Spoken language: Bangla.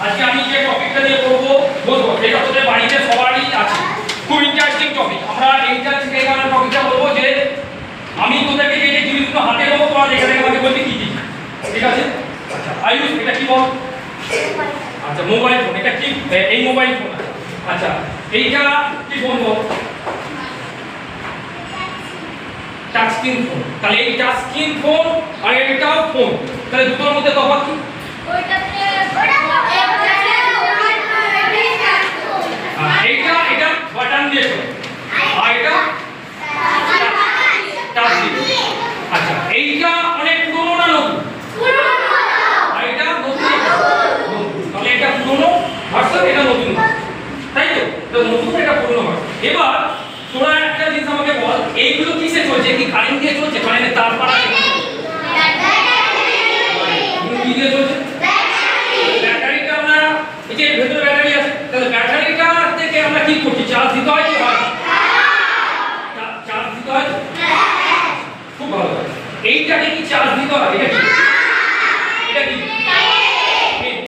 আজকে আমি যে টপিকটা নিয়ে বলবো এটা তোদের বাড়িতে সবারই আছে, খুব ইন্টারেস্টিং টপিক। আমরা এইটা থেকে এখানে টপিকটা বলবো যে আমি তোদেরকে যে জিনিসগুলো হাতে দেবো তোরা দেখে দেখে আমাকে বলবি কি কি, ঠিক আছে? আচ্ছা আয়ুষ এটা কি বল? আচ্ছা মোবাইল ফোন, এটা কি? এই মোবাইল ফোন। আচ্ছা এইটা কি ফোন বল? Touch screen phone. তাহলে এই টাচ স্ক্রিন ফোন আর এটাও ফোন, তাহলে দুটোর মধ্যে তফাৎ কি? এটা বাটন দিয়ে চলে আর এটা টাচ দিয়ে। আচ্ছা এইটা অনেক পুরনো না নতুন? আর এটা নতুন। তাহলে এটা পুরনো ভার্সন, এটা নতুন, তাই তো? এটা নতুন, এটা পুরনো ভার্সন। এবার তোরা একটা জিনিস আমাকে বল, এইগুলো কিসে চলছে? কি কারেন্ট দিয়ে চলছে? কারেন্টের তার পাড়া আছে? কি দিয়ে চলছে? ব্যাটারিটা আমরা এই যে ভেতরে ব্যাটারি আছে, তাহলে ব্যাটারিটা থেকে আমরা কি করছি? চার্জ দিতে হয় কি হয়? চার্জ দিতে হয়। খুব ভালো। এইটাকে কি চার্জ দিতে হয়? এটা কি? এটা কি?